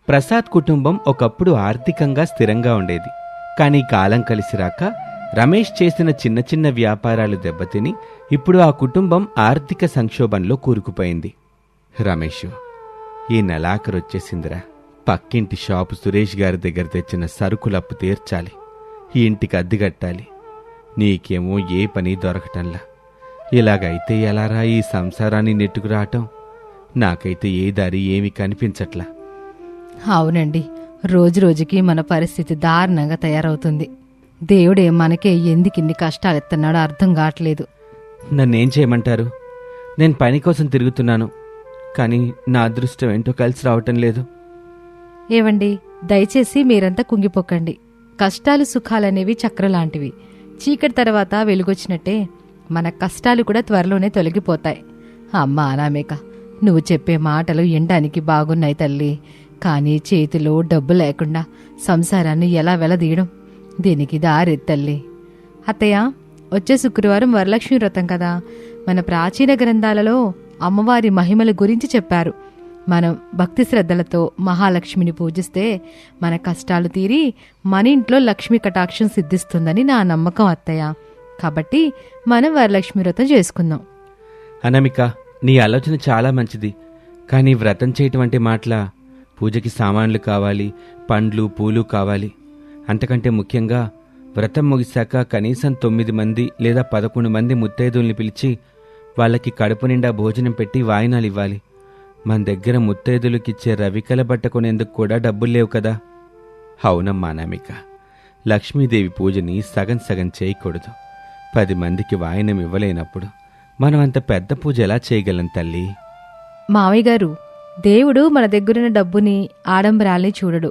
ప్రసాద్ కుటుంబం ఒకప్పుడు ఆర్థికంగా స్థిరంగా ఉండేది. కానీ కాలం కలిసి రాక రమేష్ చేసిన చిన్న చిన్న వ్యాపారాలు దెబ్బతిని ఇప్పుడు ఆ కుటుంబం ఆర్థిక సంక్షోభంలో కూరుకుపోయింది. రమేష్, ఈ నెలాఖరొచ్చేసిందిరా. పక్కింటి షాపు సురేష్ గారి దగ్గర తెచ్చిన సరుకులప్పు తీర్చాలి, ఈ ఇంటికి అద్దె కట్టాలి. నీకేమో ఏ పని దొరకటంలా. ఇలాగైతే ఎలారా ఈ సంసారాన్ని నెట్టుకురావటం? నాకైతే ఏ దారి ఏమీ కనిపించట్లా. అవునండి, రోజురోజుకి మన పరిస్థితి దారుణంగా తయారవుతుంది. దేవుడే మనకే ఎందుకిన్ని కష్టాలెత్తన్నాడో అర్థం కావట్లేదు. నన్నేం చేయమంటారు? నేను పని కోసం తిరుగుతున్నాను, కానీ నా అదృష్టం ఏంటో కలిసి రావటం లేదు. ఏవండి, దయచేసి మీరంతా కుంగిపోకండి. కష్టాలు సుఖాలనేవి చక్రలాంటివి. చీకటి తర్వాత వెలుగొచ్చినట్టే మన కష్టాలు కూడా త్వరలోనే తొలగిపోతాయి. అమ్మా అనామిక, నువ్వు చెప్పే మాటలు వినడానికి బాగున్నాయి తల్లి, కానీ చేతిలో డబ్బు లేకుండా సంసారాన్ని ఎలా వెలదీయడం? దీనికి దారెత్తల్లి. అత్తయ్య, వచ్చే శుక్రవారం వరలక్ష్మి వ్రతం కదా. మన ప్రాచీన గ్రంథాలలో అమ్మవారి మహిమల గురించి చెప్పారు. మనం భక్తి శ్రద్ధలతో మహాలక్ష్మిని పూజిస్తే మన కష్టాలు తీరి మన ఇంట్లో లక్ష్మీ కటాక్షం సిద్ధిస్తుందని నా నమ్మకం అత్తయ్య. కాబట్టి మనం వరలక్ష్మి వ్రతం చేసుకుందాం. అనామిక, నీ ఆలోచన చాలా మంచిది, కానీ వ్రతం చేయటం అంటే మాటలా? పూజకి సామాన్లు కావాలి, పండ్లు పూలు కావాలి. అంతకంటే ముఖ్యంగా వ్రతం ముగిశాక కనీసం 9 మంది లేదా 11 మంది ముత్తైదుల్ని పిలిచి వాళ్ళకి కడుపు నిండా భోజనం పెట్టి వాయినాలు ఇవ్వాలి. మన దగ్గర ముత్తైదులకిచ్చే రవికల బట్ట కొనేందుకు కూడా డబ్బులు లేవు కదా. అవునమ్మా అనామిక, లక్ష్మీదేవి పూజని సగం సగం చేయకూడదు. 10 మందికి వాయినం ఇవ్వలేనప్పుడు మనం అంత పెద్ద పూజ ఎలా చేయగలం తల్లి? మావయ్య గారు, దేవుడు మన దగ్గరున్న డబ్బుని ఆడంబరాల్ని చూడడు,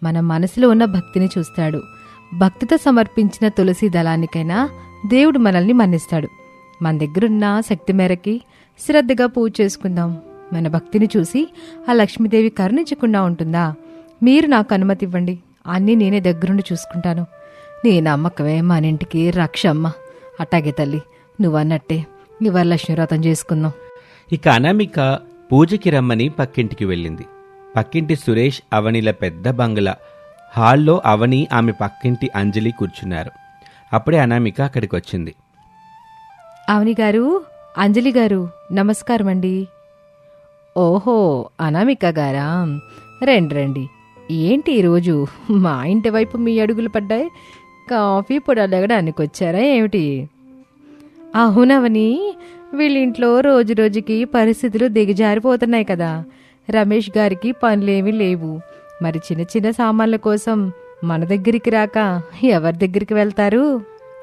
మన మనసులో ఉన్న భక్తిని చూస్తాడు. భక్తితో సమర్పించిన తులసి దళానికైనా దేవుడు మనల్ని మన్నిస్తాడు. మన దగ్గరున్న శక్తి మేరకి శ్రద్ధగా పూజ చేసుకుందాం. మన భక్తిని చూసి ఆ లక్ష్మీదేవి కరుణించకుండా ఉంటుందా? మీరు నాకు అనుమతి ఇవ్వండి, అన్నీ నేనే దగ్గరుండి చూసుకుంటాను. నీ నమ్మకమే మన ఇంటికి రక్షమ్మ. అట్టాగే తల్లి, నువ్వన్నట్టే ఈ వరలక్ష్మి వ్రతం చేసుకుందాం. ఇక అనామిక పూజకి రమ్మని పక్కింటికి వెళ్ళింది. పక్కింటి సురేష్ అవనిల పెద్ద బంగ్లా హాల్లో అవని ఆమె పక్కింటి అంజలి కూర్చున్నారు. అప్పుడే అనామిక అక్కడికి వచ్చింది. అవని గారు, అంజలి గారు, నమస్కారం అండి. ఓహో, అనామిక గారా, రండి రండి. ఏంటి ఈరోజు మా ఇంటి వైపు మీ అడుగులు పడ్డాయి? కాఫీ పొడి అడగడానికి వచ్చారా ఏమిటి? అవునవని, వీళ్ళింట్లో రోజు రోజుకి పరిస్థితులు దిగజారిపోతున్నాయి కదా. రమేష్ గారికి పనులేమీ లేవు. మరి చిన్న చిన్న సామాన్ల కోసం మన దగ్గరికి రాక ఎవరి దగ్గరికి వెళ్తారు?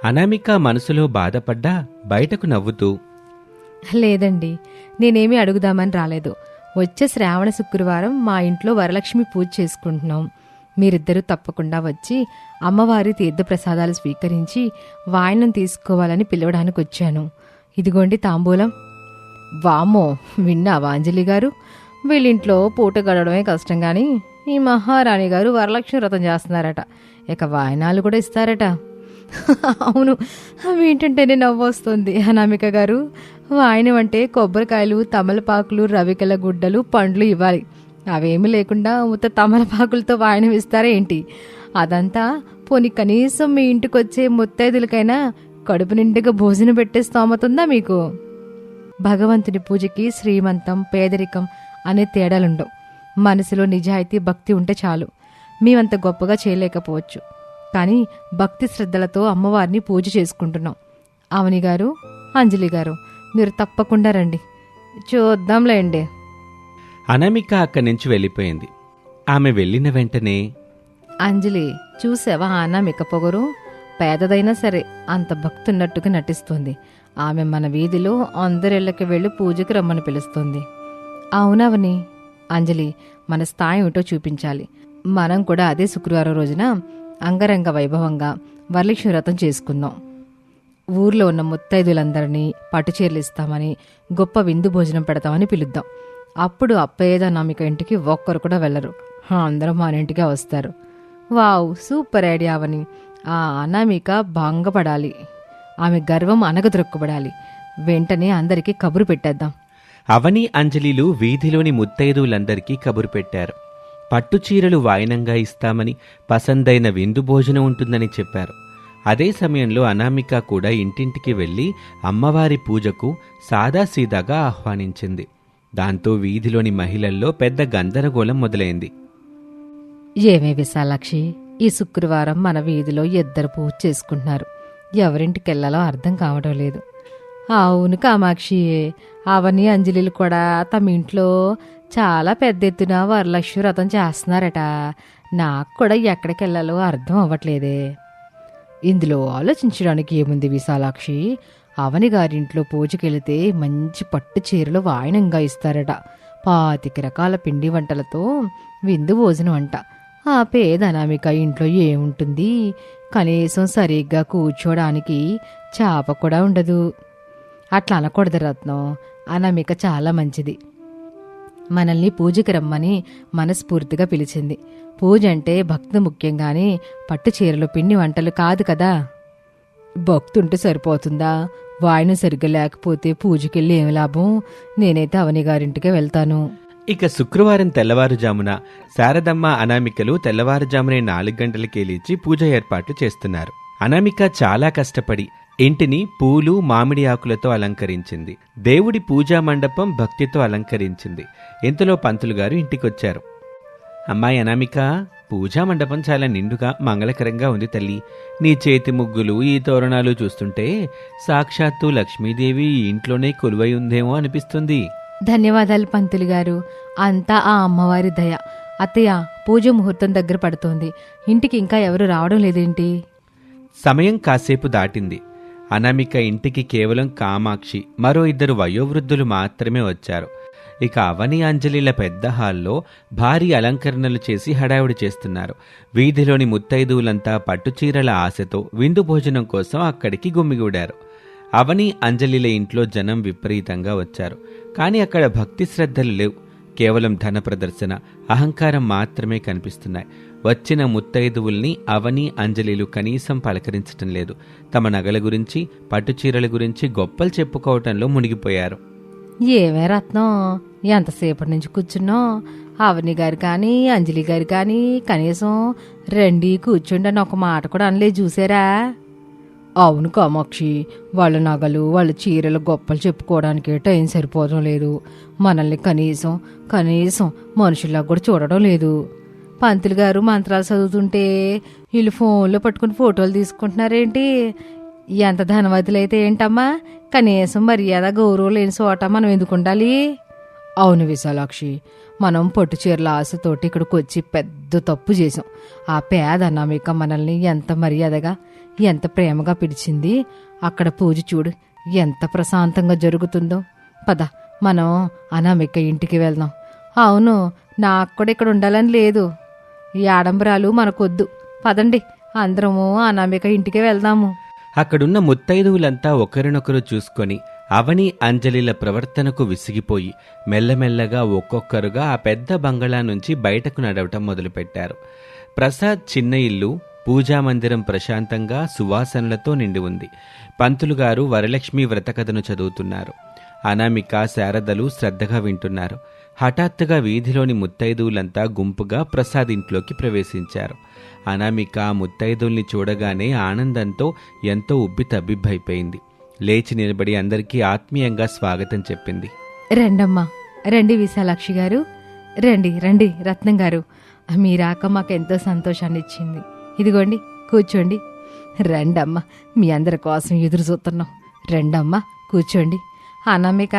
అనామిక మనసులో బాధపడ్డా బయటకు నవ్వుతూ, లేదండి, నేనేమీ అడుగుదామని రాలేదు. వచ్చే శ్రావణ శుక్రవారం మా ఇంట్లో వరలక్ష్మి పూజ చేసుకుంటున్నాం. మీరిద్దరూ తప్పకుండా వచ్చి అమ్మవారి తీర్థప్రసాదాలు స్వీకరించి వాయినం తీసుకోవాలని పిలవడానికి వచ్చాను. ఇదిగోండి తాంబూలం. వామ్మో, విన్నావా అంజలి గారు? వీళ్ళింట్లో పూట గడవడమే కష్టం, కానీ ఈ మహారాణి గారు వరలక్ష్మి వ్రతం చేస్తున్నారట. ఇక వాయినాలు కూడా ఇస్తారట. అవును, ఏంటంటేనే నవ్వు వస్తుంది అనామిక గారు. వాయినం అంటే కొబ్బరికాయలు, తమలపాకులు, రవికల గుడ్డలు, పండ్లు ఇవ్వాలి. అవేమీ లేకుండా ఉత్త తమలపాకులతో వాయినం ఇస్తారా ఏంటి? అదంతా పోనీ కనీసం మీ ఇంటికొచ్చే ముత్తైదులకైనా కడుపు నిండుగా భోజనం పెట్టే స్తోమతుందా మీకు? భగవంతుని పూజకి శ్రీమంతం, పేదరికం అనే తేడాలుండవు. మనసులో నిజాయితీ, భక్తి ఉంటే చాలు. మేమంత గొప్పగా చేయలేకపోవచ్చు, కానీ భక్తి శ్రద్ధలతో అమ్మవారిని పూజ చేసుకుంటున్నాం. అవని గారు, అంజలి గారు, మీరు తప్పకుండా రండి, చూద్దాంలేండి. అనామిక అక్కడి నుంచి వెళ్ళిపోయింది. ఆమె వెళ్ళిన వెంటనే, అంజలి, చూసావా అనామిక పొగరు? పేదదైనా సరే అంత భక్తున్నట్టుగా నటిస్తుంది. ఆమె మన వీధిలో అందరిళ్ళకి వెళ్ళి పూజకి రమ్మని పిలుస్తుంది. అవునవని, అంజలి, మన స్థాయి ఏమిటో చూపించాలి. మనం కూడా అదే శుక్రవారం రోజున అంగరంగ వైభవంగా వరలక్ష్మి వ్రతం చేసుకుందాం. ఊర్లో ఉన్న ముత్తైదులందరినీ పట్టుచీరలు ఇస్తామని, గొప్ప విందు భోజనం పెడతామని పిలుద్దాం. అప్పుడు అప్పయ్యేద అనామిక ఇంటికి ఒక్కరు కూడా వెళ్ళరు, అందరూ మన ఇంటికే వస్తారు. వావ్, సూపర్ ఐడియా అవని. ఆ అనామిక భంగపడాలి, ఆమె గర్వం అనగదొక్కబడాలి. వెంటనే అందరికీ కబురు పెట్టేద్దాం. అవని, అంజలిలు వీధిలోని ముత్తైదువులందరికీ కబురు పెట్టారు. పట్టు చీరలు వాయినంగా ఇస్తామని, పసందైన విందు భోజనం ఉంటుందని చెప్పారు. అదే సమయంలో అనామిక కూడా ఇంటింటికి వెళ్ళి అమ్మవారి పూజకు సాదాసీదాగా ఆహ్వానించింది. దాంతో వీధిలోని మహిళల్లో పెద్ద గందరగోళం మొదలైంది. ఏమే విశాలాక్షి, ఈ శుక్రవారం మన వీధిలో 2 పూజ చేసుకుంటున్నారు. ఎవరింటికెళ్లాలో అర్థం కావడం లేదు. అవును కామాక్షి, అవని అంజలిలు కూడా తమ ఇంట్లో చాలా పెద్ద ఎత్తున వరలక్ష్మి వ్రతం చేస్తున్నారట. నాకు కూడా ఎక్కడికెళ్లాలో అర్థం అవ్వట్లేదే. ఇందులో ఆలోచించడానికి ఏముంది విశాలాక్షి, అవని గారింట్లో పూజకెళితే మంచి పట్టు చీరలు వాయనంగా ఇస్తారట. 25 రకాల పిండి వంటలతో విందు భోజనం అంట. ఆ పేద అనామిక ఇంట్లో ఏముంటుంది? కనీసం సరిగ్గా కూర్చోడానికి చాప కూడా ఉండదు. అట్లా అనకూడదు రత్నం. అనామిక చాలా మంచిది. మనల్ని పూజకి రమ్మని మనస్ఫూర్తిగా పిలిచింది. పూజ అంటే భక్తి ముఖ్యం గాని పట్టు చీరలు పిండి వంటలు కాదు కదా. భక్తుంటే సరిపోతుందా? వాయిన సరిగ్గా లేకపోతే పూజకెళ్ళి ఏమి లాభం? నేనైతే అవని గారింటికే వెళ్తాను. ఇక శుక్రవారం తెల్లవారుజామున శారదమ్మ, అనామికలు తెల్లవారుజామునే 4 గంటలకే లేచి పూజ ఏర్పాట్లు చేస్తున్నారు. అనామిక చాలా కష్టపడి ఇంటిని పూలు, మామిడి ఆకులతో అలంకరించింది. దేవుడి పూజా మండపం భక్తితో అలంకరించింది. ఇంతలో పంతులు గారు ఇంటికొచ్చారు. అమ్మాయి అనామిక, పూజా మండపం చాలా నిండుగా మంగళకరంగా ఉంది తల్లి. నీ చేతి ముగ్గులు, ఈ తోరణాలు చూస్తుంటే సాక్షాత్తు లక్ష్మీదేవి ఈ ఇంట్లోనే కొలువై ఉందేమో అనిపిస్తుంది. ధన్యవాదాలు పంతులు గారు. అంతా ఆ అమ్మవారి దయ. అత్తయ్య, పూజ ముహూర్తం దగ్గర పడుతోంది. ఇంటికి ఇంకా ఎవరు రావడం లేదేంటి? సమయం కాసేపు దాటింది. అనామిక ఇంటికి కేవలం కామాక్షి, మరో 2 వయోవృద్ధులు మాత్రమే వచ్చారు. ఇక అవని, అంజలిల పెద్ద హాల్లో భారీ అలంకరణలు చేసి హడావుడి చేస్తున్నారు. వీధిలోని ముత్తైదువులంతా పట్టుచీరల ఆశతో విందు భోజనం కోసం అక్కడికి గుమ్మిగూడారు. అవని, అంజలిల ఇంట్లో జనం విపరీతంగా వచ్చారు. కానీ అక్కడ భక్తి శ్రద్ధలు లేవు. కేవలం ధన ప్రదర్శన, అహంకారం మాత్రమే కనిపిస్తున్నాయి. వచ్చిన ముత్తైదువుల్ని అవని, అంజలిలు కనీసం పలకరించటం లేదు. తమ నగల గురించి, పట్టుచీరల గురించి గొప్పలు చెప్పుకోవటంలో మునిగిపోయారు. ఏమే రత్నం, ఎంతసేపటి నుంచి కూర్చున్నాం? అవని గారు కానీ అంజలి గారు కానీ కనీసం రండి కూర్చోండి అని ఒక మాట కూడా అనలే చూసారా? అవును కామాక్షి, వాళ్ళ నగలు, వాళ్ళ చీరలు గొప్పలు చెప్పుకోవడానికే టైం సరిపోవడం లేదు. మనల్ని కనీసం మనుషుల్లా కూడా చూడడం లేదు. పంతులు గారు మంత్రాలు చదువుతుంటే వీళ్ళు ఫోన్లో పట్టుకుని ఫోటోలు తీసుకుంటున్నారేంటి? ఎంత ధనవతులైతే ఏంటమ్మా, కనీసం మర్యాద గౌరవం లేని చోట మనం ఎందుకు ఉండాలి? అవును విశాలాక్షి, మనం పట్టు చీరల ఆశతోటి ఇక్కడికి వచ్చి పెద్ద తప్పు చేసాం. ఆ పేద అనామిక మనల్ని ఎంత మర్యాదగా, ఎంత ప్రేమగా పిలిచింది. అక్కడ పూజ చూడు ఎంత ప్రశాంతంగా జరుగుతుందో. పద, మనం అనామిక ఇంటికి వెళ్దాం. అవును, నాకు కూడా ఇక్కడ ఉండాలని లేదు. ఈ ఆడంబరాలు మనకొద్దు. పదండి, అందరము అనామిక ఇంటికి వెళ్దాము. అక్కడున్న ముత్తైదువులంతా ఒకరినొకరు చూసుకొని అవని, అంజలిల ప్రవర్తనకు విసిగిపోయి మెల్లమెల్లగా ఒక్కొక్కరుగా ఆ పెద్ద బంగళా నుంచి బయటకు నడవటం మొదలుపెట్టారు. ప్రసాద్ చిన్న ఇల్లు, పూజామందిరం ప్రశాంతంగా సువాసనలతో నిండి ఉంది. పంతులుగారు వరలక్ష్మి వ్రతకథను చదువుతున్నారు. అనామిక, శారదలు శ్రద్ధగా వింటున్నారు. హఠాత్తుగా వీధిలోని ముత్తైదువులంతా గుంపుగా ప్రసాద్ ఇంట్లోకి ప్రవేశించారు. అనామిక ముత్తైదుల్ని చూడగానే ఆనందంతో ఎంతో ఉబ్బితబ్బిబ్బైపోయింది. లేచి నిలబడి అందరికీ ఆత్మీయంగా స్వాగతం చెప్పింది. రండమ్మా, రండి విశాలాక్షి గారు, రండి రండి రత్నం గారు. మీ రాక మాకెంతో సంతోషాన్ని ఇచ్చింది. ఇదిగోండి, కూర్చోండి. రండమ్మా, మీ అందరి కోసం ఎదురు చూస్తున్నాం. రండమ్మా, కూర్చోండి. అనామిక,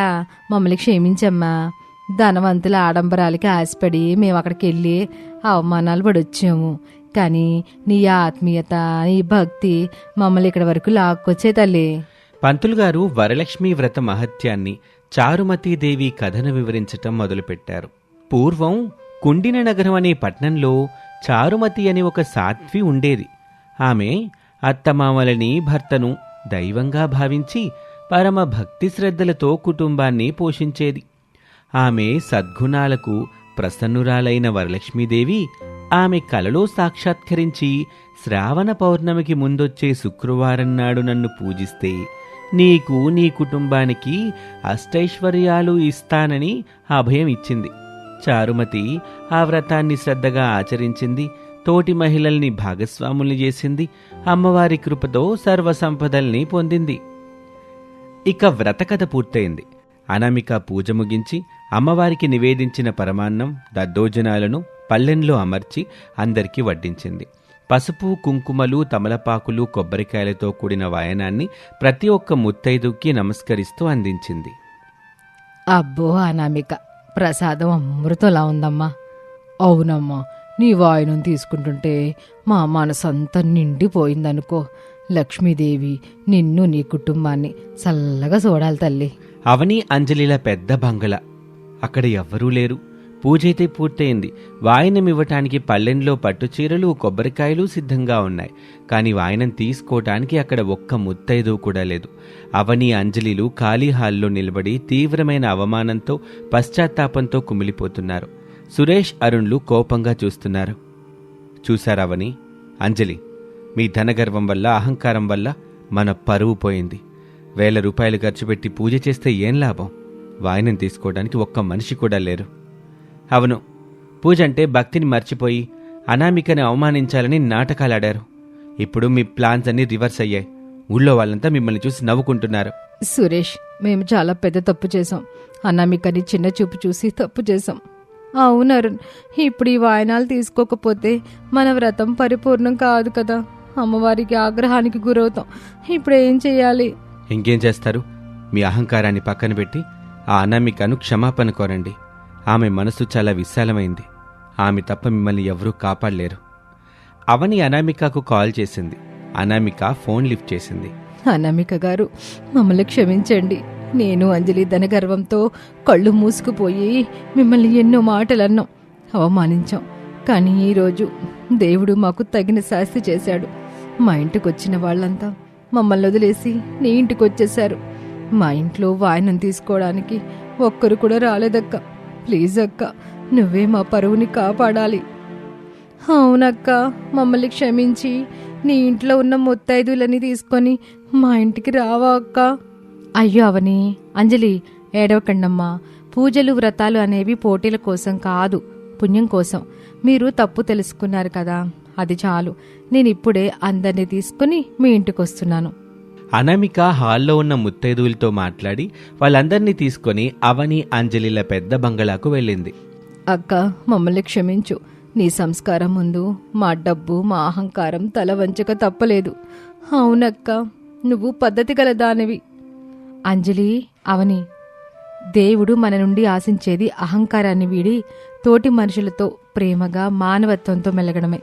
మమ్మల్ని క్షమించమ్మా. ధనవంతుల ఆడంబరాలకి ఆశపడి మేము అక్కడికి వెళ్ళి అవమానాలు పడి వచ్చాము. కానీ నీ ఆత్మీయత, నీ భక్తి మమ్మల్ని ఇక్కడి వరకు లాక్కొచ్చే తల్లి. పంతులుగారు వరలక్ష్మీ వ్రత మహత్యాన్ని, చారుమతీదేవి కథను వివరించటం మొదలుపెట్టారు. పూర్వం కుండిన నగరం అనే పట్నంలో చారుమతి అని ఒక సాధ్వి ఉండేది. ఆమె అత్తమామలని, భర్తను దైవంగా భావించి పరమ భక్తి శ్రద్ధలతో కుటుంబాన్ని పోషించేది. ఆమె సద్గుణాలకు ప్రసన్నురాలైన వరలక్ష్మీదేవి ఆమె కలలో సాక్షాత్కరించి శ్రావణ పౌర్ణమికి ముందొచ్చే శుక్రవారం నాడు నన్ను పూజిస్తే నీకు, నీ కుటుంబానికి అష్టైశ్వర్యాలు ఇస్తానని అభయం ఇచ్చింది. చారుమతి ఆ వ్రతాన్ని శ్రద్ధగా ఆచరించింది. తోటి మహిళల్ని భాగస్వాముల్ని చేసింది. అమ్మవారి కృపతో సర్వసంపదల్ని పొందింది. ఇక వ్రతకథ పూర్తయింది. అనామిక పూజ ముగించి అమ్మవారికి నివేదించిన పరమాన్నం దద్దోజనాలను పళ్ళెంలో అమర్చి అందరికీ వడ్డించింది. పసుపు, కుంకుమలు, తమలపాకులు, కొబ్బరికాయలతో కూడిన వాయనాన్ని ప్రతి ఒక్క ముత్తైదుకి నమస్కరిస్తూ అందించింది. అబ్బో అనామిక, ప్రసాదం అమృతంలా ఉందమ్మా. అవునమ్మా, నీ వాయనం తీసుకుంటుంటే మా మనసంతా నిండిపోయిందనుకో. లక్ష్మీదేవి నిన్ను నీ కుటుంబాన్ని చల్లగా చూడాలి తల్లి. అవని అంజలిల పెద్ద బంగళ. అక్కడ ఎవ్వరూ లేరు. పూజైతే పూర్తయింది. వాయనం ఇవ్వటానికి పళ్ళెంలో పట్టుచీరలు, కొబ్బరికాయలు సిద్ధంగా ఉన్నాయి. కాని వాయనం తీసుకోవటానికి అక్కడ ఒక్క ముత్తైదు కూడా లేదు. అవని అంజలిలు ఖాళీ హాల్లో నిలబడి తీవ్రమైన అవమానంతో పశ్చాత్తాపంతో కుమిలిపోతున్నారు. సురేష్, అరుణ్లు కోపంగా చూస్తున్నారు. చూశారవని, అంజలి, మీ ధనగర్వం వల్ల, అహంకారం వల్ల మన పరువు పోయింది. 1000 రూపాయలు ఖర్చు పెట్టి పూజ చేస్తే ఏం లాభం? వాయనం తీసుకోవడానికి ఒక్క మనిషి కూడా లేరు. అవును, పూజ అంటే భక్తిని మర్చిపోయి అనామికని అవమానించాలని నాటకాలాడారు. ఇప్పుడు మీ ప్లాన్స్ అన్నీ రివర్స్ అయ్యాయి. ఊళ్ళో వాళ్ళంతా మిమ్మల్ని చూసి నవ్వుకుంటున్నారు. సురేష్, మేము చాలా పెద్ద తప్పు చేశాం. అనామికని చిన్న చూపు చూసి తప్పు చేశాం. అవును అరుణ్, ఇప్పుడు ఈ వాయనాలు తీసుకోకపోతే మన వ్రతం పరిపూర్ణం కాదు కదా. అమ్మవారికి ఆగ్రహానికి గురవుతాం. ఇప్పుడు ఏం చెయ్యాలి? ఇంకేం చేస్తారు? మీ అహంకారాన్ని పక్కన పెట్టి ఆ అనామికను క్షమాపణ కోరండి. ఆమె మనసు చాలా విశాలమైంది. ఆమె తప్ప మిమ్మల్ని ఎవరూ కాపాడలేరు. అవని అనామికకు కాల్ చేసింది. అనామిక ఫోన్ లిఫ్ట్ చేసింది. అనామిక గారు, మమ్మల్ని క్షమించండి. నేను అంజలి ధనగర్వంతో కళ్ళు మూసుకుపోయి మిమ్మల్ని ఎన్నో మాటలు అన్నాం, అవమానించాం. కానీ ఈరోజు దేవుడు మాకు తగిన శాస్తి చేశాడు. మా ఇంటికి వచ్చిన వాళ్ళంతా మమ్మల్ని వదిలేసి నీ ఇంటికి వచ్చేశారు. మా ఇంట్లో వాయనం తీసుకోవడానికి ఒక్కరు కూడా రాలేదక్క. ప్లీజ్ అక్క, నువ్వే మా పరువుని కాపాడాలి. అవునక్క, మమ్మల్ని క్షమించి నీ ఇంట్లో ఉన్న ముత్తైదులని తీసుకొని మా ఇంటికి రావా అక్క? అయ్యో అవని, అంజలి, ఏడవకండమ్మా. పూజలు, వ్రతాలు అనేవి పోటీల కోసం కాదు, పుణ్యం కోసం. మీరు తప్పు తెలుసుకున్నారు కదా, అది చాలు. నేను ఇప్పుడే అందరినీ తీసుకుని మీ ఇంటికి వస్తున్నాను. అనామిక హాల్లో ఉన్న ముత్తైదువులతో మాట్లాడి వాళ్ళందర్నీ తీసుకొని అవని, అంజలిల పెద్ద బంగళాకు వెళ్ళింది. అక్క, మమ్మల్ని క్షమించు. నీ సంస్కారం ముందు మా డబ్బు, మా అహంకారం తల వంచక తప్పలేదు. అవునక్క, నువ్వు పద్ధతి గల దానివి. అంజలి, అవని, దేవుడు మన నుండి ఆశించేది అహంకారాన్ని వీడి తోటి మనుషులతో ప్రేమగా మానవత్వంతో మెలగడమే.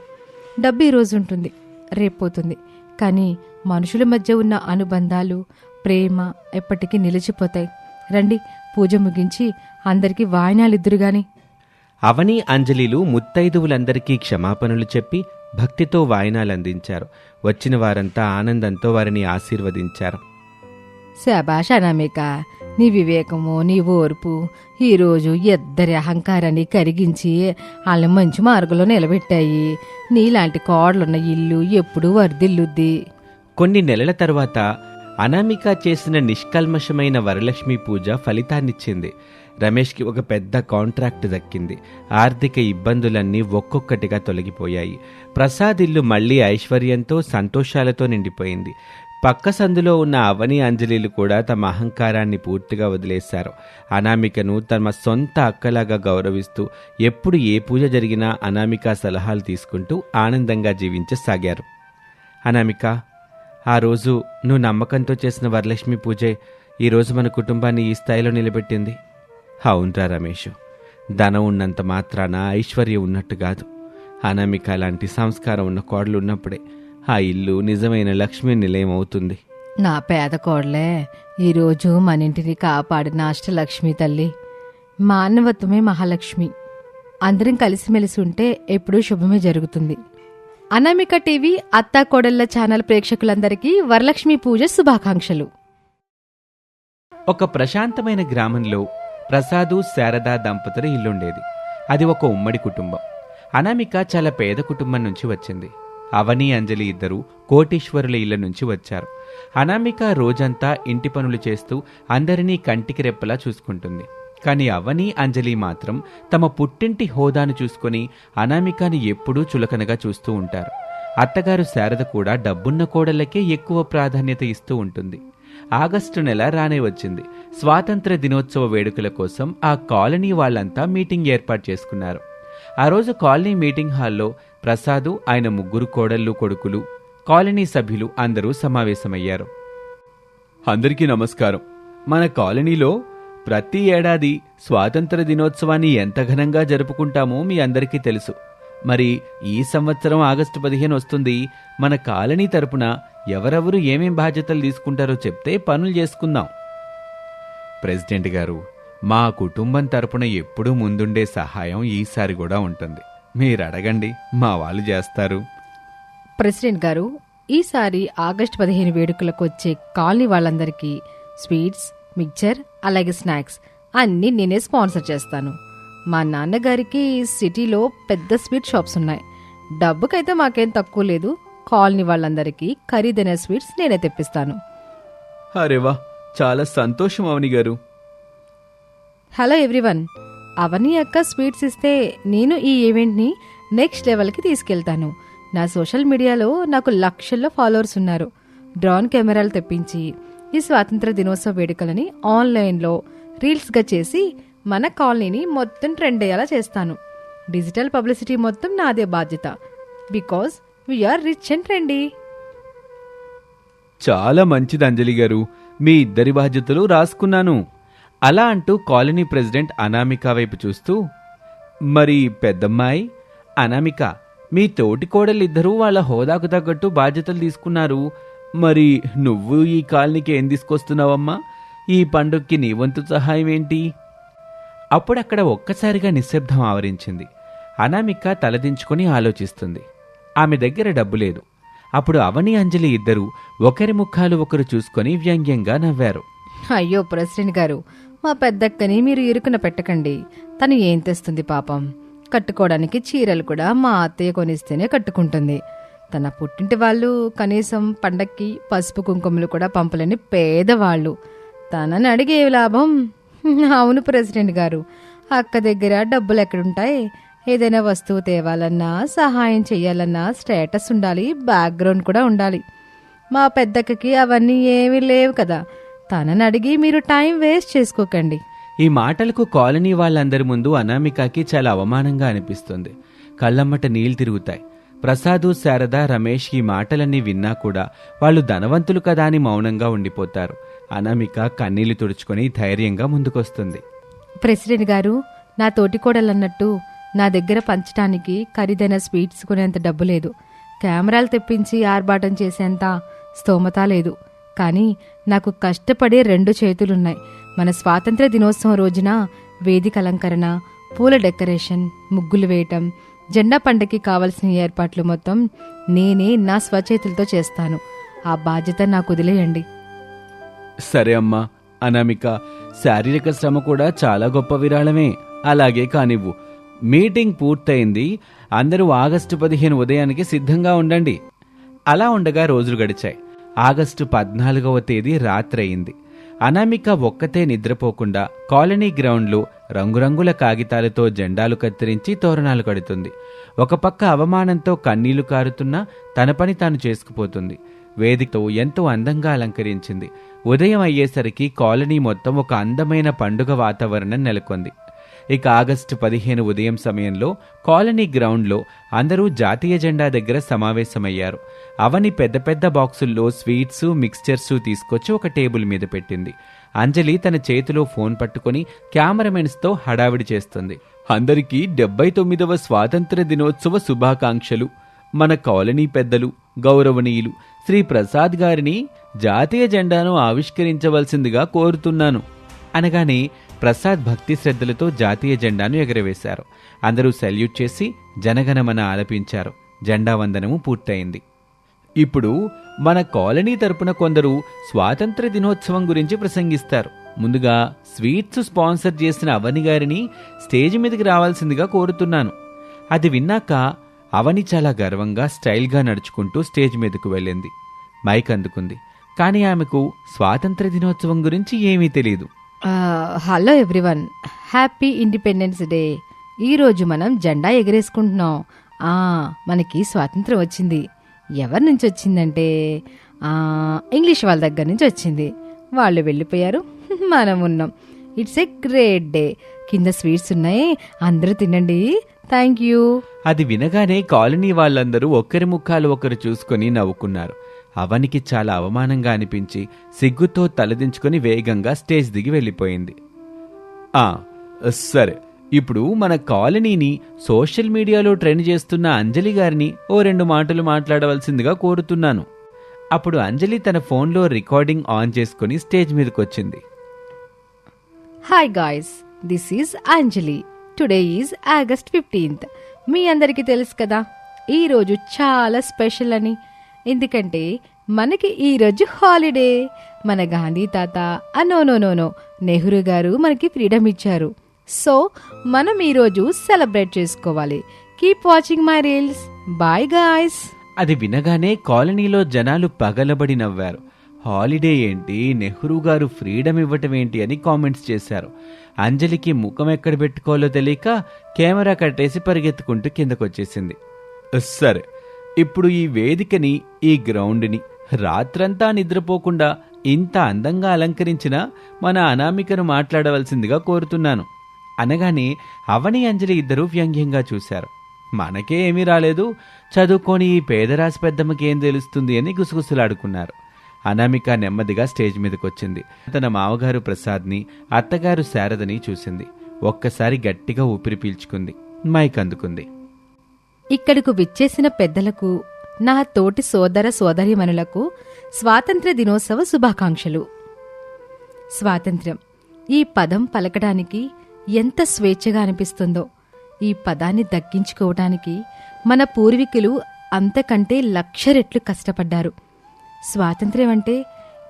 డబ్బు ఈ రోజు ఉంటుంది, రేపోతుంది. కానీ మనుషుల మధ్య ఉన్న అనుబంధాలు, ప్రేమ ఎప్పటికీ నిలిచిపోతాయి. రండి, పూజ ముగించి అందరికీ వాయనాలిద్దురుగాని. అవని, అంజలిలు ముత్తైదువులందరికీ క్షమాపణలు చెప్పి భక్తితో వాయనాలందించారు. వచ్చిన వారంతా ఆనందంతో వారిని ఆశీర్వదించారు. శభాష్ అనామిక, నీ వివేకము, నీ ఓర్పు ఈరోజు ఇద్దరి అహంకారాన్ని కరిగించి వాళ్ళని మంచి మార్గంలో నిలబెట్టాయి. నీలాంటి కోడలున్న ఇల్లు ఎప్పుడూ వర్ధిల్లుద్ది. కొన్ని నెలల తర్వాత అనామిక చేసిన నిష్కల్మషమైన వరలక్ష్మి పూజ ఫలితాన్నిచ్చింది. రమేష్కి ఒక పెద్ద కాంట్రాక్ట్ దక్కింది. ఆర్థిక ఇబ్బందులన్నీ ఒక్కొక్కటిగా తొలగిపోయాయి. ప్రసాద్ ఇల్లు మళ్లీ ఐశ్వర్యంతో, సంతోషాలతో నిండిపోయింది. పక్క సందులో ఉన్న అవని, అంజలిలు కూడా తమ అహంకారాన్ని పూర్తిగా వదిలేశారు. అనామికను తమ సొంత అక్కలాగా గౌరవిస్తూ ఎప్పుడు ఏ పూజ జరిగినా అనామిక సలహాలు తీసుకుంటూ ఆనందంగా జీవించసాగారు. అనామిక, ఆ రోజు నువ్వు నమ్మకంతో చేసిన వరలక్ష్మి పూజే ఈరోజు మన కుటుంబాన్ని ఈ స్థాయిలో నిలబెట్టింది. అవునరా రమేష్, ధనం ఉన్నంత మాత్రాన ఐశ్వర్యం ఉన్నట్టు కాదు. అనామిక లాంటి సంస్కారం ఉన్న కోడలు ఉన్నప్పుడే ఆ ఇల్లు నిజమైన లక్ష్మీ నిలయం అవుతుంది. నా పేద కోడలే ఈరోజు మన ఇంటిని కాపాడిన అష్టలక్ష్మి తల్లి. మానవత్వమే మహాలక్ష్మి. అందరం కలిసిమెలిసి ఉంటే ఎప్పుడూ శుభమే జరుగుతుంది. అనామిక టీవీ అత్తా కోడళ్ల ఛానల్ ప్రేక్షకులందరికీ వరలక్ష్మి పూజ శుభాకాంక్షలు. ఒక ప్రశాంతమైన గ్రామంలో ప్రసాదు, శారదా దంపతుల ఇల్లుండేది. అది ఒక ఉమ్మడి కుటుంబం. అనామిక చాలా పేద కుటుంబం నుంచి వచ్చింది. అవని, అంజలి ఇద్దరు కోటీశ్వరుల ఇళ్ల నుంచి వచ్చారు. అనామిక రోజంతా ఇంటి పనులు చేస్తూ అందరినీ కంటికి రెప్పలా చూసుకుంటుంది. కానీ అవని, అంజలి మాత్రం తమ పుట్టింటి హోదాను చూసుకొని అనామికని ఎప్పుడూ చులకనగా చూస్తూ ఉంటారు. అత్తగారు శారద కూడా డబ్బున్న కోడళ్ళకే ఎక్కువ ప్రాధాన్యత ఇస్తూ ఉంటుంది. ఆగస్టు నెల రానే వచ్చింది. స్వాతంత్ర దినోత్సవ వేడుకల కోసం ఆ కాలనీ వాళ్ళంతా మీటింగ్ ఏర్పాటు చేసుకున్నారు. ఆ రోజు కాలనీ మీటింగ్ హాల్లో ప్రసాదు, ఆయన 3 కోడళ్ళు, కొడుకులు, కాలనీ సభ్యులు అందరూ సమావేశమయ్యారు. అందరికీ నమస్కారం. మన కాలనీలో ప్రతి ఏడాది స్వాతంత్ర దినోత్సవాన్ని ఎంత ఘనంగా జరుపుకుంటామో మీ అందరికీ తెలుసు. మరి ఈ సంవత్సరం ఆగస్టు 15 వస్తుంది. మన కాలనీ తరపున ఎవరెవరు ఏమేం బాధ్యతలు తీసుకుంటారో చెప్తే పనులు చేసుకుందాం. ప్రెసిడెంట్ గారు, మా కుటుంబం తరపున ఎప్పుడూ ముందుండే సహాయం ఈసారి కూడా ఉంటుంది. మీరు అడగండి, మా వాళ్ళు చేస్తారు. ప్రెసిడెంట్ గారు, ఈసారి ఆగస్టు 15 వేడుకలకు వచ్చే కాలనీ వాళ్ళందరికీ స్వీట్స్, మిక్చర్, అలాగే స్నాక్స్ అన్నీ నేనే స్పాన్సర్ చేస్తాను. మా నాన్నగారికి సిటీలో పెద్ద స్వీట్ షాప్స్ ఉన్నాయి. డబ్బుకైతే మాకేం తక్కువ లేదు. కాలనీ వాళ్ళందరికీ ఖరీదైన స్వీట్స్ నేనే తెప్పిస్తాను. అరేవా, చాలా సంతోషం అవని గారు. హలో ఎవ్రీవన్, అవని అక్క స్వీట్స్ ఇస్తే నేను ఈ ఈవెంట్ని నెక్స్ట్ లెవెల్కి తీసుకెళ్తాను. నా సోషల్ మీడియాలో నాకు లక్షల్లో ఫాలోవర్స్ ఉన్నారు. డ్రోన్ కెమెరాలు తెప్పించి ఈ స్వాతంత్ర దినోత్సవ వేడుకలని ఆన్లైన్లో రీల్స్గా చేసి మన కాలనీని మొత్తం ట్రెండ్ అయ్యేలా చేస్తాను. డిజిటల్ పబ్లిసిటీ మొత్తం నాదే బాధ్యత. Because we are rich and trendy. చాలా మంచిది అంజలి గారు, మీ ఇద్దరి బాధ్యతలు రాసుకున్నాను. అలా అంటూ కాలనీ ప్రెసిడెంట్ అనామిక వైపు చూస్తూ, మరి పెద్దమ్మాయి అనామిక, మీ తోటి కోడలిద్దరూ వాళ్ళ హోదాకు తగ్గట్టు బాధ్యతలు తీసుకున్నారు. మరి నువ్వు ఈ కాలనీకి ఏం తీసుకొస్తున్నావమ్మా? ఈ పండుగకి నీ వంతు సహాయం ఏంటి? అప్పుడక్కడ ఒక్కసారిగా నిశ్శబ్దం ఆవరించింది. అనామిక తలదించుకొని ఆలోచిస్తుంది. ఆమె దగ్గర డబ్బు లేదు. అప్పుడు అవని, అంజలి ఇద్దరూ ఒకరి ముఖాలు ఒకరు చూసుకొని వ్యంగ్యంగా నవ్వారు. అయ్యో ప్రెసిడెంట్ గారు, మా పెద్దక్కని మీరు ఇరుకున పెట్టకండి. తను ఏం తెస్తుంది పాపం. కట్టుకోవడానికి చీరలు కూడా మా అత్తయ్య కొనిస్తేనే కట్టుకుంటుంది. తన పుట్టింటి వాళ్ళు కనీసం పండక్కి పసుపు కుంకుమలు కూడా పంపలేని పేదవాళ్ళు. తనని అడిగే లాభం? అవును ప్రెసిడెంట్ గారు, అక్క దగ్గర డబ్బులు ఎక్కడుంటాయి? ఏదైనా వస్తువు తేవాలన్నా, సహాయం చెయ్యాలన్నా స్టేటస్ ఉండాలి, బ్యాక్గ్రౌండ్ కూడా ఉండాలి. మా పెద్దక్కకి అవన్నీ ఏమీ లేవు కదా. తనని అడిగి మీరు టైం వేస్ట్ చేసుకోకండి. ఈ మాటలకు కాలనీ వాళ్ళందరి ముందు అనామికకి చాలా అవమానంగా అనిపిస్తుంది. కళ్ళమ్మట నీళ్లు తిరుగుతాయి. ప్రసాదు, శారద, రమేష్ ఈ మాటలన్నీ విన్నా కూడా వాళ్ళు ధనవంతులు కదా అని మౌనంగా ఉండిపోతారు. అనామిక కన్నీళ్లు తుడుచుకొని ధైర్యంగా ముందుకొస్తుంది. ప్రెసిడెంట్ గారు, నా తోటికోడలన్నట్టు నా దగ్గర పంచడానికి ఖరీదైన స్వీట్స్ కొనేంత డబ్బు లేదు. కెమెరాలు తెప్పించి ఆర్భాటం చేసేంత స్తోమత లేదు. కానీ నాకు కష్టపడే 2 చేతులున్నాయి. మన స్వాతంత్ర దినోత్సవం రోజున వేదిక అలంకరణ, పూల డెకరేషన్, ముగ్గులు వేయటం, జెండా పండగకి కావలసిన ఏర్పాట్లు మొత్తం నేనే నా స్వచేతులతో చేస్తాను. ఆ బాధ్యత నాకు వదిలేయండి. సరే అమ్మా. అనామిక, శారీరక శ్రమ కూడా చాలా గొప్ప విరాళమే. అలాగే కానివ్వు. మీటింగ్ పూర్తయింది. అందరూ ఆగస్టు 15 ఉదయానికి సిద్ధంగా ఉండండి. అలా ఉండగా రోజులు గడిచాయి. ఆగస్టు 14వ తేదీ రాత్రి అయింది. అనామిక ఒక్కతే నిద్రపోకుండా కాలనీ గ్రౌండ్లో రంగురంగుల కాగితాలతో జెండాలు కత్తిరించి తోరణాలు కడుతుంది. ఒక పక్క అవమానంతో కన్నీళ్లు కారుతున్నా తన పని తాను చేసుకుపోతుంది. వేదికతో ఎంతో అందంగా అలంకరించింది. ఉదయం అయ్యేసరికి కాలనీ మొత్తం ఒక అందమైన పండుగ వాతావరణం నెలకొంది. ఇక ఆగస్టు 15 ఉదయం సమయంలో కాలనీ గ్రౌండ్లో అందరూ జాతీయ జెండా దగ్గర సమావేశమయ్యారు. అవని పెద్ద పెద్ద బాక్సుల్లో స్వీట్స్, మిక్స్చర్స్ తీసుకొచ్చి ఒక టేబుల్ మీద పెట్టింది. అంజలి తన చేతిలో ఫోన్ పట్టుకుని కెమెరామెన్స్తో హడావిడి చేస్తుంది. అందరికీ 79వ స్వాతంత్ర దినోత్సవ శుభాకాంక్షలు. మన కాలనీ పెద్దలు, గౌరవనీయులు శ్రీ ప్రసాద్ గారిని జాతీయ జెండాను ఆవిష్కరించవలసిందిగా కోరుతున్నాను అనగానే ప్రసాద్ భక్తి శ్రద్ధలతో జాతీయ జెండాను ఎగరవేశారు. అందరూ సెల్యూట్ చేసి జనగణమన ఆలపించారు. జెండా వందనము పూర్తయింది. ఇప్పుడు మన కాలనీ తరపున కొందరు స్వాతంత్ర దినోత్సవం గురించి ప్రసంగిస్తారు. ముందుగా స్వీట్స్ స్పాన్సర్ చేసిన అవని గారిని స్టేజ్ మీదకి రావాల్సిందిగా కోరుతున్నాను. అది విన్నాక అవని చాలా గర్వంగా స్టైల్గా నడుచుకుంటూ స్టేజ్ మీదకు వెళ్ళింది. మైక్ అందుకుంది. కానీ ఆమెకు స్వాతంత్ర దినోత్సవం గురించి ఏమీ తెలియదు. Hello everyone, happy independence day. ఈరోజు మనం జెండా ఎగరేసుకుంటున్నాం. మనకి స్వాతంత్రం వచ్చింది. ఎవరి నుంచి వచ్చిందంటే ఇంగ్లీష్ వాళ్ళ దగ్గర నుంచి వచ్చింది. వాళ్ళు వెళ్ళిపోయారు, మనం ఉన్నాం. It's a great day. కింద స్వీట్స్ ఉన్నాయి, అందరూ తినండి. Thank you. అది వినగానే కాలనీ వాళ్ళందరూ ఒకరి ముఖాలు ఒకరు చూసుకొని నవ్వుకున్నారు. అవనికి చాలా అవమానంగా అనిపించి సిగ్గుతో తలదించుకొని వేగంగా స్టేజ్ దిగి వెళ్ళిపోయింది. సరే, ఇప్పుడు మన కాలనీని సోషల్ మీడియాలో ట్రెండ్ చేస్తున్న అంజలి గారిని ఓ 2 మాటలు మాట్లాడవలసిందిగా కోరుతున్నాను. అప్పుడు అంజలి తన ఫోన్లో రికార్డింగ్ ఆన్ చేసుకుని స్టేజ్ మీదకొచ్చింది. Hi guys, this is Anjali. Today is August 15th. మీ అందరికీ తెలుసు కదా, ఈరోజు చాలా స్పెషల్ అని. ఎందుకంటే మనకి ఈరోజు హాలిడే. మన గాంధీ తాత నో నెహ్రూ గారు మనకి ఫ్రీడమ్ ఇచ్చారు. సో మనం ఈరోజు సెలబ్రేట్ చేసుకోవాలి. Keep watching my reels. Bye guys. అది వినగానే కాలనీలో జనాలు పగలబడి నవ్వారు. హాలిడే ఏంటి, నెహ్రూ గారు ఫ్రీడమ్ ఇవ్వటం ఏంటి అని కామెంట్స్ చేశారు. అంజలికి ముఖం ఎక్కడ పెట్టుకోవాలో తెలియక కెమెరా కట్టేసి పరిగెత్తుకుంటూ కిందకొచ్చేసింది. సరే, ఇప్పుడు ఈ వేదికని, ఈ గ్రౌండ్ని రాత్రంతా నిద్రపోకుండా ఇంత అందంగా అలంకరించిన మన అనామికను మాట్లాడవలసిందిగా కోరుతున్నాను అనగానే అవని, అంజలి ఇద్దరూ వ్యంగ్యంగా చూశారు. మనకే ఏమీ రాలేదు, చదువుకొని ఈ పేదరాశి పెద్దమ్మకి ఏం తెలుస్తుంది అని గుసగుసలాడుకున్నారు. అనామిక నెమ్మదిగా స్టేజ్ మీదకొచ్చింది. తన మామగారు ప్రసాద్ని, అత్తగారు శారదని చూసింది. ఒక్కసారి గట్టిగా ఊపిరి పీల్చుకుంది. మైక్ అందుకుంది. ఇక్కడకు విచ్చేసిన పెద్దలకు, నా తోటి సోదర సోదరీమణులకు స్వాతంత్ర్య దినోత్సవ శుభాకాంక్షలు. స్వాతంత్ర్యం ఈ పదం పలకడానికి ఎంత స్వేచ్ఛగా అనిపిస్తుందో. ఈ పదాన్ని దక్కించుకోవటానికి మన పూర్వీకులు అంతకంటే 1,00,000 రెట్లు కష్టపడ్డారు. స్వాతంత్ర్యం అంటే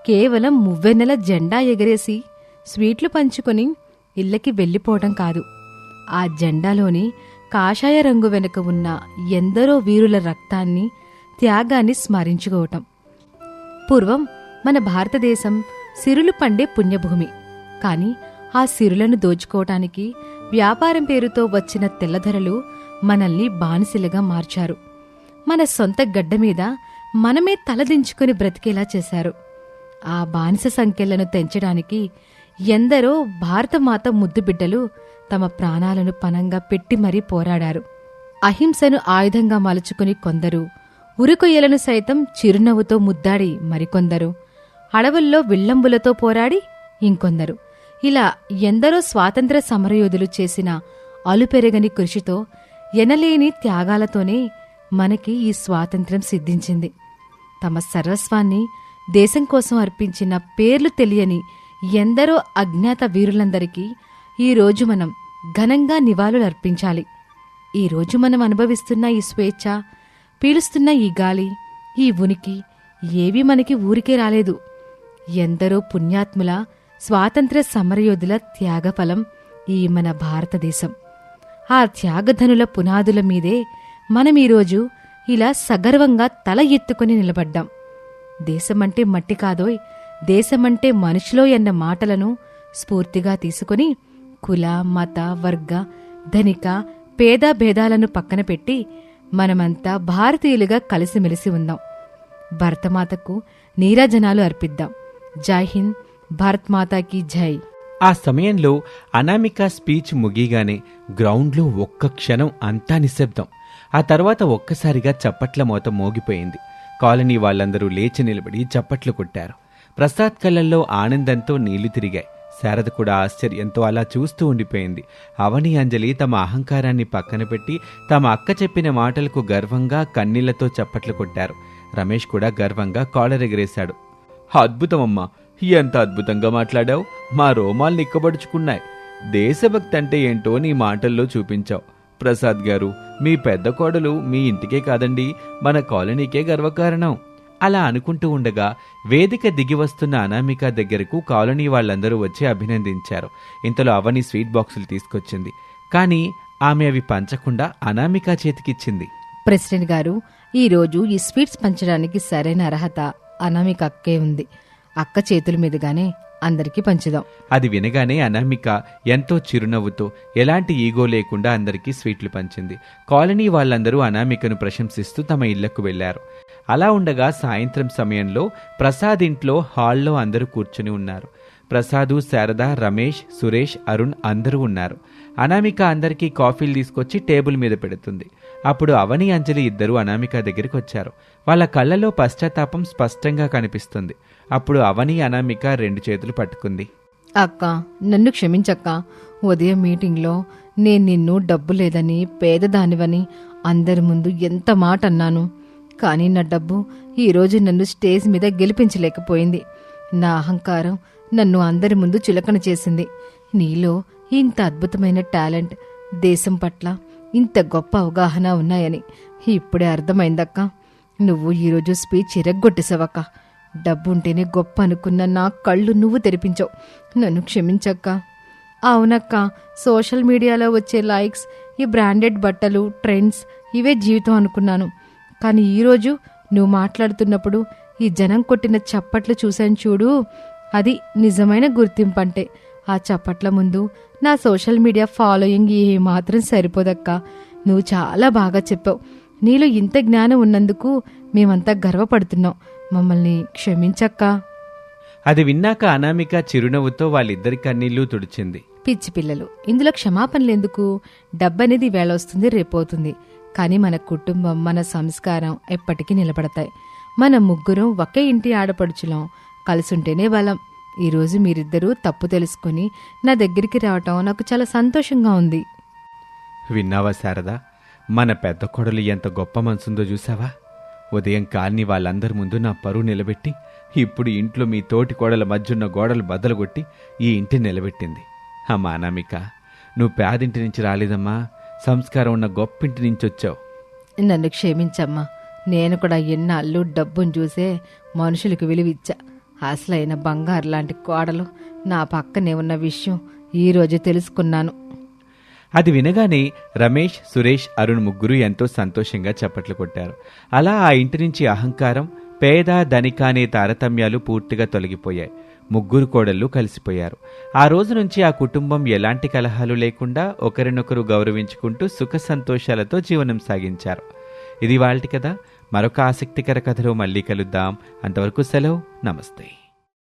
కేవలం మువ్వెన్నెల జెండా ఎగరేసి స్వీట్లు పంచుకొని ఇళ్ళకి వెళ్ళిపోవడం కాదు. ఆ జెండాలోని కాషాయ రంగు వెనుక ఉన్న ఎందరో వీరుల రక్తాన్ని, త్యాగాన్ని స్మరించుకోవటం. పూర్వం మన భారతదేశం సిరులు పండే పుణ్యభూమి. కాని ఆ సిరులను దోచుకోవటానికి వ్యాపారం పేరుతో వచ్చిన తెల్లధరలు మనల్ని బానిసలుగా మార్చారు. మన సొంత గడ్డ మీద మనమే తలదించుకుని బ్రతికేలా చేశారు. ఆ బానిస సంఖ్యలను తెంచడానికి ఎందరో భారతమాత ముద్దుబిడ్డలు తమ ప్రాణాలను పణంగా పెట్టి మరీ పోరాడారు. అహింసను ఆయుధంగా మలుచుకుని కొందరు, ఉరికొయ్యలను సైతం చిరునవ్వుతో ముద్దాడి మరికొందరు, అడవుల్లో విల్లంబులతో పోరాడి ఇంకొందరు, ఇలా ఎందరో స్వాతంత్ర్య సమరయోధులు చేసిన అలుపెరగని కృషితో, ఎనలేని త్యాగాలతోనే మనకి ఈ స్వాతంత్ర్యం సిద్ధించింది. తమ సర్వస్వాన్ని దేశం కోసం అర్పించిన పేర్లు తెలియని ఎందరో అజ్ఞాత వీరులందరికీ ఈరోజు మనం ఘనంగా నివాళులర్పించాలి. ఈరోజు మనం అనుభవిస్తున్న ఈ స్వేచ్ఛ, పీలుస్తున్న ఈ గాలి, ఈ ఉనికి ఏవీ మనకి ఊరికే రాలేదు. ఎందరో పుణ్యాత్ముల, స్వాతంత్ర్య సమరయోధుల త్యాగఫలం ఈ మన భారతదేశం. ఆ త్యాగధనుల పునాదుల మీదే మనం ఈరోజు ఇలా సగర్వంగా తల ఎత్తుకుని నిలబడ్డాం. దేశమంటే మట్టి కాదోయ్, దేశమంటే మనుషులో అన్న మాటలను స్ఫూర్తిగా తీసుకుని కుల, మత, వర్గ, ధనిక, పేద భేదాలను పక్కన పెట్టి మనమంతా భారతీయులుగా కలిసిమెలిసి ఉందాం. భరతమాతకు నీరాజనాలు అర్పిద్దాం. జై హింద్, భారత్ మాతాకి జై. ఆ సమయంలో అనామిక స్పీచ్ ముగిగానే గ్రౌండ్లో ఒక్క క్షణం అంతా నిశ్శబ్దం. ఆ తర్వాత ఒక్కసారిగా చప్పట్ల మోత మోగిపోయింది. కాలనీ వాళ్ళందరూ లేచి నిలబడి చప్పట్లు కొట్టారు. ప్రసాద్ కళ్ళల్లో ఆనందంతో నీళ్లు తిరిగాయి. శారద కూడా ఆశ్చర్యంతో అలా చూస్తూ ఉండిపోయింది. అవని, అంజలి తమ అహంకారాన్ని పక్కన పెట్టి తమ అక్క చెప్పిన మాటలకు గర్వంగా కన్నీళ్లతో చప్పట్లు కొట్టారు. రమేష్ కూడా గర్వంగా కాలర్ ఎగరేశాడు. అద్భుతమమ్మా, ఎంత అద్భుతంగా మాట్లాడావు, మా రోమాలు నిక్కబడుచుకున్నాయి. దేశభక్తి అంటే ఏంటో నీ మాటల్లో చూపించావు. ప్రసాద్ గారు, మీ పెద్ద కోడలు మీ ఇంటికే కాదండి, మన కాలనీకే గర్వకారణం. అలా అనుకుంటూ ఉండగా వేదిక దిగి వస్తున్న అనామిక దగ్గరకు కాలనీ వాళ్ళందరూ వచ్చి అభినందించారు. ఇంతలో అవని స్వీట్ బాక్సులు తీసుకొచ్చింది. కానీ ఆమె అవి పంచకుండా అనామిక చేతికిచ్చింది. ప్రెసిడెంట్ గారు, ఈరోజు ఈ స్వీట్స్ పంచడానికి సరైన అర్హత అనామిక అక్కే ఉంది. అక్క చేతుల మీదుగానే అందరికీ పంచుదాం. అది వినగానే అనామిక ఎంతో చిరునవ్వుతో ఎలాంటి ఈగో లేకుండా అందరికీ స్వీట్లు పంచింది. కాలనీ వాళ్ళందరూ అనామికను ప్రశంసిస్తూ తమ ఇళ్లకు వెళ్లారు. అలా ఉండగా సాయంత్రం సమయంలో ప్రసాద్ ఇంట్లో హాల్లో అందరూ కూర్చుని ఉన్నారు. ప్రసాదు, శారద, రమేష్, సురేష్, అరుణ్ అందరూ ఉన్నారు. అనామిక అందరికీ కాఫీలు తీసుకొచ్చి టేబుల్ మీద పెడుతుంది. అప్పుడు అవని, అంజలి ఇద్దరూ అనామిక దగ్గరికి వచ్చారు. వాళ్ళ కళ్ళలో పశ్చాత్తాపం స్పష్టంగా కనిపిస్తుంది. అప్పుడు అవని అనామిక 2 చేతులు పట్టుకుంది. అక్క, నన్ను క్షమించక్క. ఉదయం మీటింగ్లో నేను నిన్ను డబ్బు లేదని, పేదదానివని అందరి ముందు ఎంత మాట అన్నాను. కానీ నా డబ్బు ఈరోజు నన్ను స్టేజ్ మీద గెలిపించలేకపోయింది. నా అహంకారం నన్ను అందరి ముందు చులకన చేసింది. నీలో ఇంత అద్భుతమైన టాలెంట్, దేశం పట్ల ఇంత గొప్ప అవగాహన ఉన్నాయని ఇప్పుడే అర్థమైందక్క. నువ్వు ఈరోజు స్పీచ్ ఇరగ్గొట్టేసావక్క. డబ్బు ఉంటేనే గొప్ప అనుకున్న నా కళ్ళు నువ్వు తెరిపించావు. నన్ను క్షమించక్క. అవునక్క, సోషల్ మీడియాలో వచ్చే లైక్స్, ఈ బ్రాండెడ్ బట్టలు, ట్రెండ్స్ ఇవే జీవితం అనుకున్నాను. కానీ ఈరోజు నువ్వు మాట్లాడుతున్నప్పుడు ఈ జనం కొట్టిన చప్పట్లు చూశాను చూడు, అది నిజమైన గుర్తింపు. అంటే ఆ చప్పట్ల ముందు నా సోషల్ మీడియా ఫాలోయింగ్ ఏమాత్రం సరిపోదక్క. నువ్వు చాలా బాగా చెప్పావు. నీలో ఇంత జ్ఞానం ఉన్నందుకు మేమంతా గర్వపడుతున్నాం. మమ్మల్ని క్షమించక్క. అది విన్నాక అనామిక చిరునవ్వుతో వాళ్ళిద్దరి కన్నీళ్లు తుడిచింది. పిచ్చి పిల్లలు, ఇందులో క్షమాపణలెందుకు? డబ్బనేది వేళ వస్తుంది, రేపోతుంది. కానీ మన కుటుంబం, మన సంస్కారం ఎప్పటికీ నిలబడతాయి. మన ముగ్గురం ఒకే ఇంటి ఆడపడుచులం. కలిసుంటేనే బలం. ఈరోజు మీరిద్దరూ తప్పు తెలుసుకుని నా దగ్గరికి రావటం నాకు చాలా సంతోషంగా ఉంది. విన్నావా శారదా, మన పెద్ద కొడలు ఎంత గొప్ప మనసుందో చూసావా? ఉదయం కాలనీ వాళ్ళందరి ముందు నా పరువు నిలబెట్టి ఇప్పుడు ఇంట్లో మీ తోటి కోడల మధ్యున్న గోడలు బద్దలుగొట్టి ఈ ఇంటిని నిలబెట్టింది. అమ్మా అనామిక, నువ్వు పేదింటి నుంచి రాలేదమ్మా, సంస్కారం ఉన్న గొప్పింటి నుంచి వచ్చావు. నన్ను క్షమించమ్మా. నేను కూడా ఎన్నాళ్ళు డబ్బును చూసే మనుషులకు విలువిచ్చా. అసలైన బంగారు లాంటి కోడలు నా పక్కనే ఉన్న విషయం ఈరోజు తెలుసుకున్నాను. అది వినగానే రమేష్, సురేష్, అరుణ్ ముగ్గురు ఎంతో సంతోషంగా చప్పట్లు కొట్టారు. అలా ఆ ఇంటి నుంచి అహంకారం, పేద ధనిక అనే తారతమ్యాలు పూర్తిగా తొలగిపోయాయి. ముగ్గురు కోడళ్ళు కలిసిపోయారు. ఆ రోజు నుంచి ఆ కుటుంబం ఎలాంటి కలహాలు లేకుండా ఒకరినొకరు గౌరవించుకుంటూ సుఖ సంతోషాలతో జీవనం సాగించారు. ఇది వాళ్ళటి కథ. మరొక ఆసక్తికర కథలో మళ్ళీ కలుద్దాం. అంతవరకు సెలవు. నమస్తే.